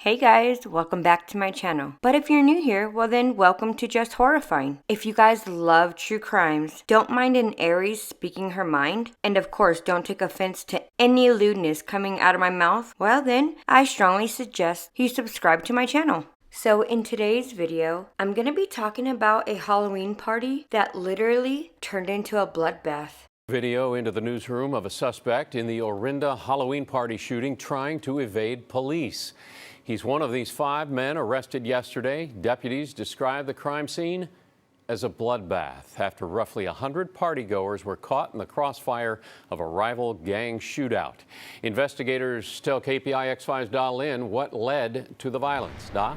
Hey guys, welcome back to my channel. But if you're new here, well then welcome to Just Horrifying. If you guys love true crimes, don't mind an Aries speaking her mind, and of course don't take offense to any lewdness coming out of my mouth, well then I strongly suggest you subscribe to my channel. So in today's video, I'm going to be talking about a Halloween party that literally turned into a bloodbath. Video into the newsroom of a suspect in the Orinda Halloween party shooting trying to evade police. He's one of these 5 men arrested yesterday. Deputies describe the crime scene as a bloodbath after roughly 100 partygoers were caught in the crossfire of a rival gang shootout. Investigators tell KPIX5's Da Lin what led to the violence. Da?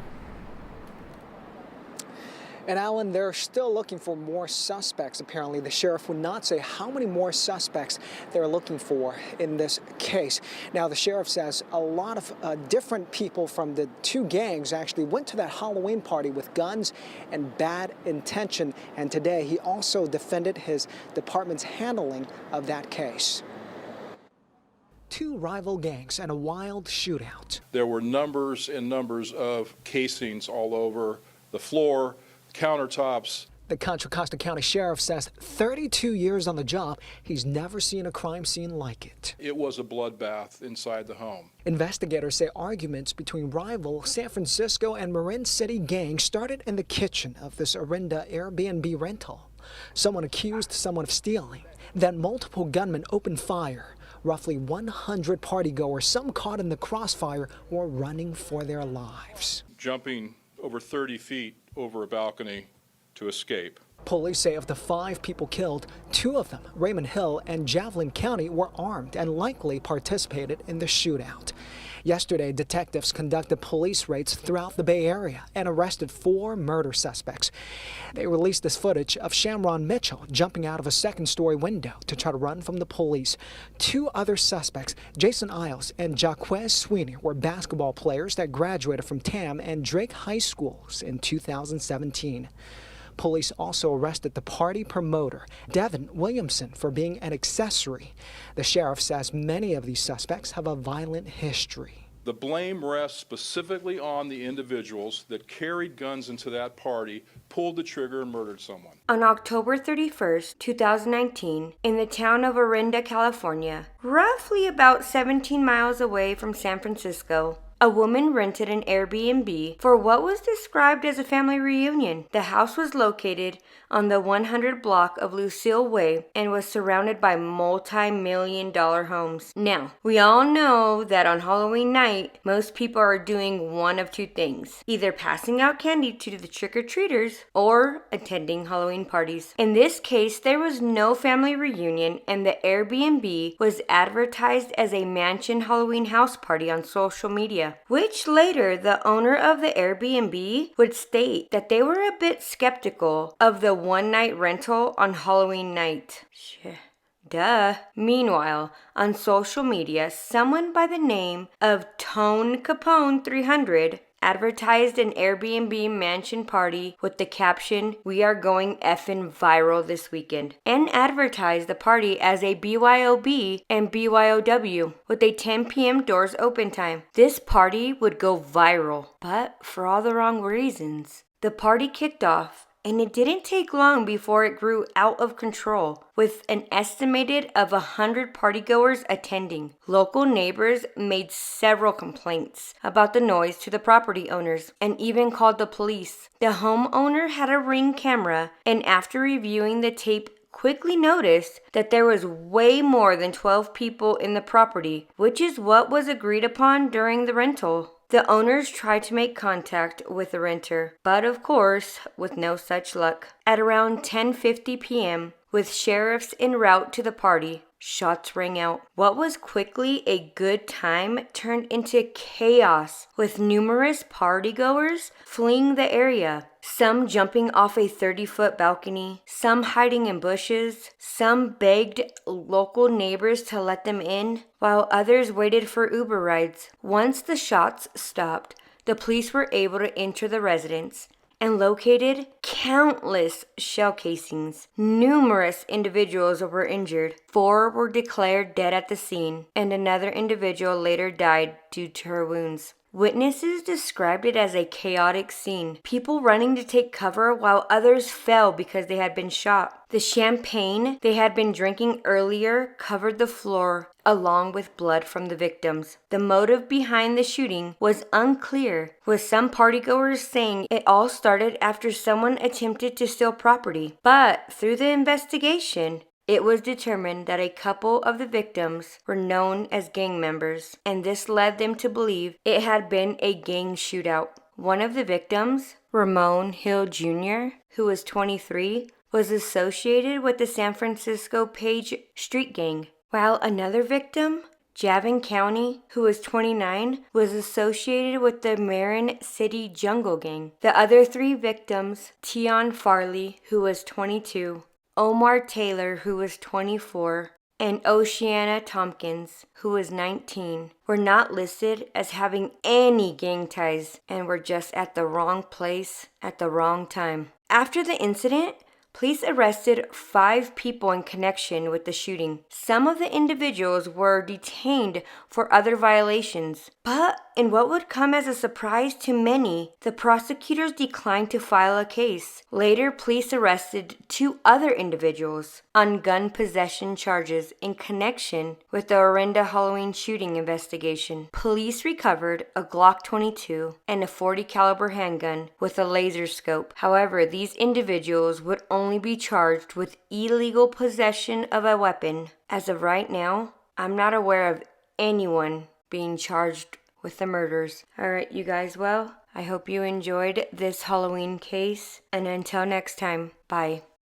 And Alan, they're still looking for more suspects, apparently. The sheriff would not say how many more suspects they're looking for in this case. Now, the sheriff says a lot of different people from the 2 gangs actually went to that Halloween party with guns and bad intention. And today, he also defended his department's handling of that case. 2 rival gangs and a wild shootout. There were numbers and numbers of casings all over the floor, countertops. The Contra Costa County Sheriff says 32 years on the job, he's never seen a crime scene like it. It was a bloodbath inside the home. Investigators say arguments between rival San Francisco and Marin City gangs started in the kitchen of this Orinda AirBnB rental. Someone accused someone of stealing. Then multiple gunmen opened fire. Roughly 100 partygoers, some caught in the crossfire, were running for their lives. Jumping over 30 feet over a balcony to escape. Police say of the 5 people killed, 2 of them, Raymond Hill and Javelin County, were armed and likely participated in the shootout. Yesterday, detectives conducted police raids throughout the Bay Area and arrested 4 murder suspects. They released this footage of Shamron Mitchell jumping out of a 2nd-story window to try to run from the police. 2 other suspects, Jason Isles and Jaquez Sweeney, were basketball players that graduated from Tam and Drake High Schools in 2017. Police also arrested the party promoter, Devin Williamson, for being an accessory. The sheriff says many of these suspects have a violent history. The blame rests specifically on the individuals that carried guns into that party, pulled the trigger, and murdered someone. On October 31st, 2019, in the town of Orinda, California, roughly about 17 miles away from San Francisco, a woman rented an Airbnb for what was described as a family reunion. The house was located on the 100 block of Lucille Way and was surrounded by multi-million-dollar homes. Now, we all know that on Halloween night, most people are doing one of 2 things: either passing out candy to the trick-or-treaters or attending Halloween parties. In this case, there was no family reunion, and the Airbnb was advertised as a mansion Halloween house party on social media, which later the owner of the Airbnb would state that they were a bit skeptical of the one-night rental on Halloween night. Duh. Meanwhile, on social media, someone by the name of Tone Capone 300 advertised an Airbnb mansion party with the caption, "We are going effing viral this weekend," and advertised the party as a BYOB and BYOW with a 10 p.m. doors open time. This party would go viral, but for all the wrong reasons. The party kicked off, and it didn't take long before it grew out of control, with an estimated of 100 partygoers attending. Local neighbors made several complaints about the noise to the property owners and even called the police. The homeowner had a Ring camera, and after reviewing the tape, quickly noticed that there was way more than 12 people in the property, which is what was agreed upon during the rental. The owners tried to make contact with the renter, but of course, with no such luck. At around 10:50 p.m., with sheriffs en route to the party, shots rang out. What was quickly a good time turned into chaos, with numerous partygoers fleeing the area. Some jumping off a 30-foot balcony, some hiding in bushes, some begged local neighbors to let them in, while others waited for Uber rides. Once the shots stopped, the police were able to enter the residence and located countless shell casings. Numerous individuals were injured. 4 were declared dead at the scene, and another individual later died due to her wounds. Witnesses described it as a chaotic scene, people running to take cover while others fell because they had been shot. The champagne they had been drinking earlier covered the floor, along with blood from the victims. The motive behind the shooting was unclear, with some partygoers saying it all started after someone attempted to steal property. But through the investigation, it was determined that a couple of the victims were known as gang members, and this led them to believe it had been a gang shootout. One of the victims, Ramon Hill Jr., who was 23, was associated with the San Francisco Page Street Gang, while another victim, Javan County, who was 29, was associated with the Marin City Jungle Gang. The other three victims, Tion Farley, who was 22, Omar Taylor, who was 24, and Oceana Tompkins, who was 19, were not listed as having any gang ties and were just at the wrong place at the wrong time. After the incident, police arrested 5 people in connection with the shooting. Some of the individuals were detained for other violations, but in what would come as a surprise to many, the prosecutors declined to file a case. Later, police arrested 2 other individuals on gun possession charges in connection with the Orinda Halloween shooting investigation. Police recovered a Glock 22 and a .40 caliber handgun with a laser scope. However, these individuals would only be charged with illegal possession of a weapon. As of right now, I'm not aware of anyone being charged with the murders. Alright, you guys, well, I hope you enjoyed this Halloween case, and until next time, bye.